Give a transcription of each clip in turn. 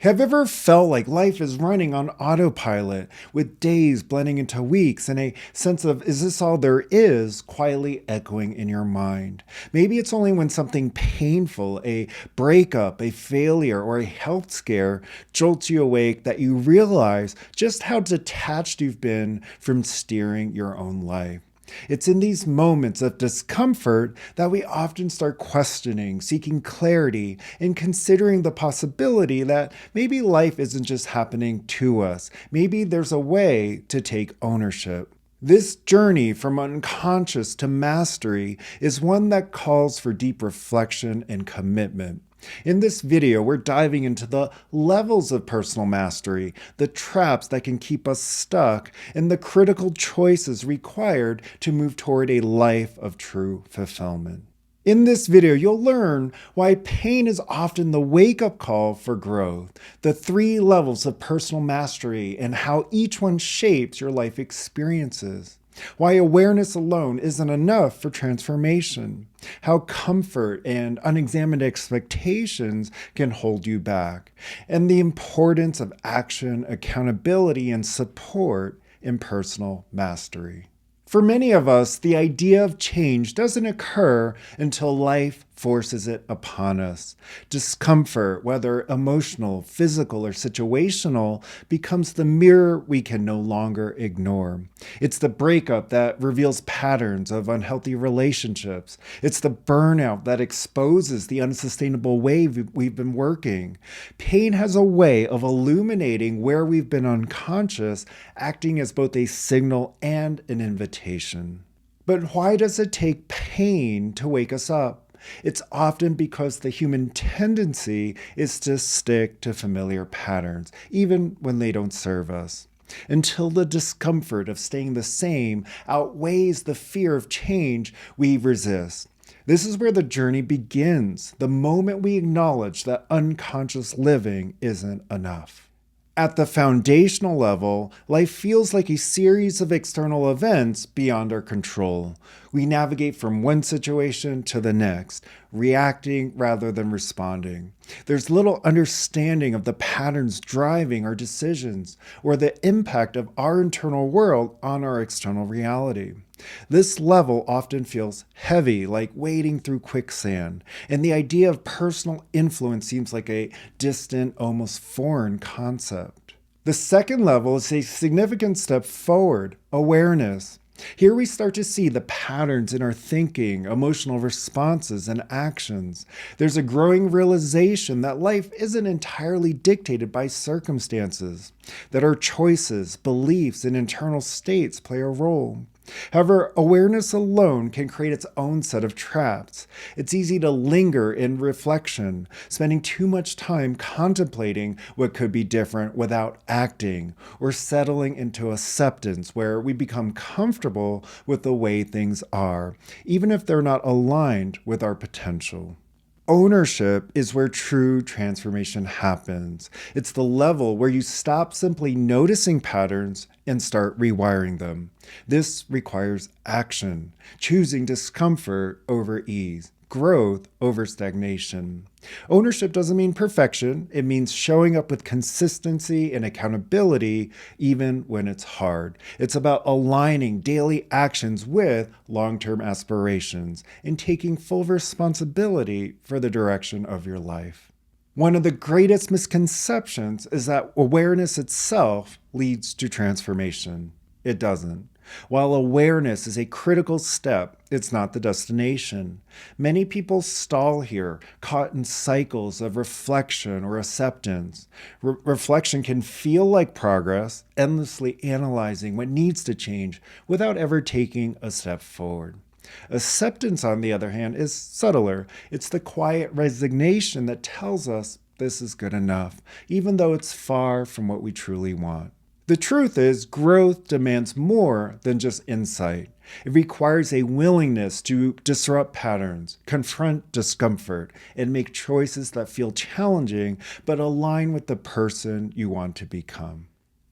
Have you ever felt like life is running on autopilot, with days blending into weeks and a sense of, is this all there is, quietly echoing in your mind? Maybe it's only when something painful, a breakup, a failure, or a health scare jolts you awake that you realize just how detached you've been from steering your own life. It's in these moments of discomfort that we often start questioning, seeking clarity, and considering the possibility that maybe life isn't just happening to us. Maybe there's a way to take ownership. This journey from unconscious to mastery is one that calls for deep reflection and commitment. In this video, we're diving into the levels of personal mastery, the traps that can keep us stuck, and the critical choices required to move toward a life of true fulfillment. In this video, you'll learn why pain is often the wake-up call for growth, the 3 levels of personal mastery, and how each one shapes your life experiences. Why awareness alone isn't enough for transformation. How comfort and unexamined expectations can hold you back. And the importance of action, accountability, and support in personal mastery. For many of us, the idea of change doesn't occur until life forces it upon us. Discomfort, whether emotional, physical, or situational, becomes the mirror we can no longer ignore. It's the breakup that reveals patterns of unhealthy relationships. It's the burnout that exposes the unsustainable way we've been working. Pain has a way of illuminating where we've been unconscious, acting as both a signal and an invitation. But why does it take pain to wake us up? It's often because the human tendency is to stick to familiar patterns, even when they don't serve us. Until the discomfort of staying the same outweighs the fear of change, we resist. This is where the journey begins, the moment we acknowledge that unconscious living isn't enough. At the foundational level, life feels like a series of external events beyond our control. We navigate from one situation to the next, reacting rather than responding. There's little understanding of the patterns driving our decisions or the impact of our internal world on our external reality. This level often feels heavy, like wading through quicksand, and the idea of personal influence seems like a distant, almost foreign concept. The second level is a significant step forward, awareness. Here we start to see the patterns in our thinking, emotional responses, and actions. There's a growing realization that life isn't entirely dictated by circumstances, that our choices, beliefs, and internal states play a role. However, awareness alone can create its own set of traps. It's easy to linger in reflection, spending too much time contemplating what could be different without acting, or settling into acceptance where we become comfortable with the way things are, even if they're not aligned with our potential. Ownership is where true transformation happens. It's the level where you stop simply noticing patterns and start rewiring them. This requires action, choosing discomfort over ease, growth over stagnation. Ownership doesn't mean perfection. It means showing up with consistency and accountability even when it's hard. It's about aligning daily actions with long-term aspirations and taking full responsibility for the direction of your life. One of the greatest misconceptions is that awareness itself leads to transformation. It doesn't. While awareness is a critical step, it's not the destination. Many people stall here, caught in cycles of reflection or acceptance. Reflection can feel like progress, endlessly analyzing what needs to change without ever taking a step forward. Acceptance, on the other hand, is subtler. It's the quiet resignation that tells us this is good enough, even though it's far from what we truly want. The truth is, growth demands more than just insight. It requires a willingness to disrupt patterns, confront discomfort, and make choices that feel challenging but align with the person you want to become.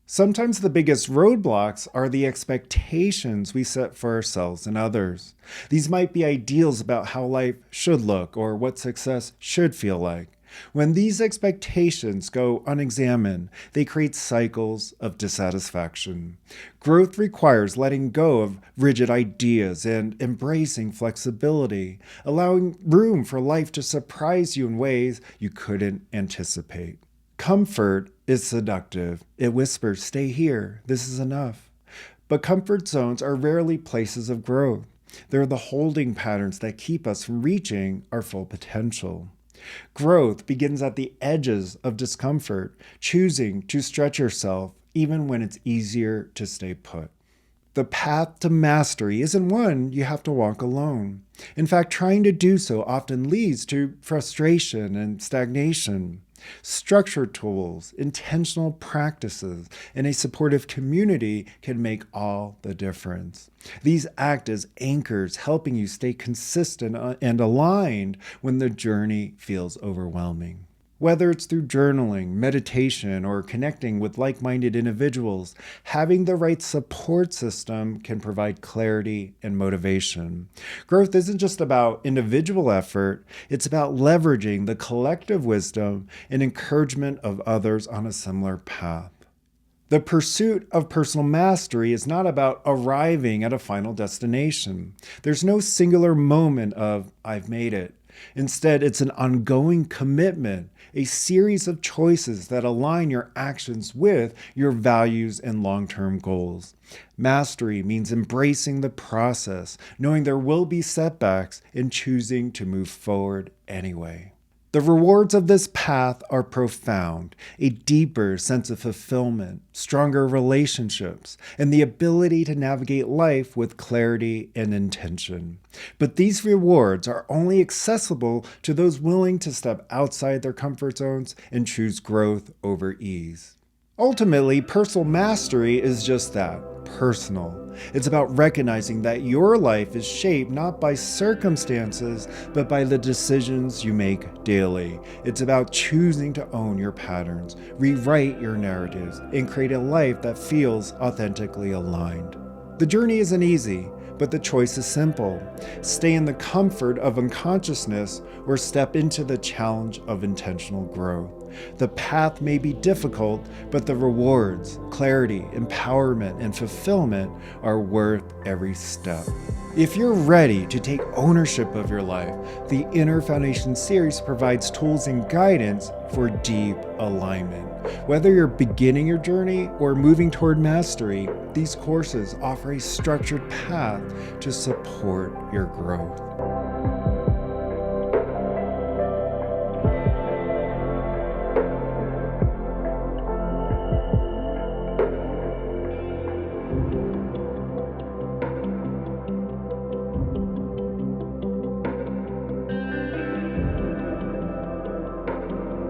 Sometimes the biggest roadblocks are the expectations we set for ourselves and others. These might be ideals about how life should look or what success should feel like. When these expectations go unexamined, they create cycles of dissatisfaction. Growth requires letting go of rigid ideas and embracing flexibility, allowing room for life to surprise you in ways you couldn't anticipate. Comfort is seductive. It whispers, "Stay here, this is enough." But comfort zones are rarely places of growth. They're the holding patterns that keep us from reaching our full potential. Growth begins at the edges of discomfort, choosing to stretch yourself even when it's easier to stay put. The path to mastery isn't one you have to walk alone. In fact, trying to do so often leads to frustration and stagnation. Structured tools, intentional practices, and a supportive community can make all the difference. These act as anchors, helping you stay consistent and aligned when the journey feels overwhelming. Whether it's through journaling, meditation, or connecting with like-minded individuals, having the right support system can provide clarity and motivation. Growth isn't just about individual effort, it's about leveraging the collective wisdom and encouragement of others on a similar path. The pursuit of personal mastery is not about arriving at a final destination. There's no singular moment of, "I've made it." Instead, it's an ongoing commitment, a series of choices that align your actions with your values and long-term goals. Mastery means embracing the process, knowing there will be setbacks, and choosing to move forward anyway. The rewards of this path are profound: a deeper sense of fulfillment, stronger relationships, and the ability to navigate life with clarity and intention. But these rewards are only accessible to those willing to step outside their comfort zones and choose growth over ease. Ultimately, personal mastery is just that, personal. It's about recognizing that your life is shaped not by circumstances, but by the decisions you make daily. It's about choosing to own your patterns, rewrite your narratives, and create a life that feels authentically aligned. The journey isn't easy, but the choice is simple. Stay in the comfort of unconsciousness or step into the challenge of intentional growth. The path may be difficult, but the rewards, clarity, empowerment, and fulfillment are worth every step. If you're ready to take ownership of your life, the Inner Foundation series provides tools and guidance for deep alignment. Whether you're beginning your journey or moving toward mastery, these courses offer a structured path to support your growth.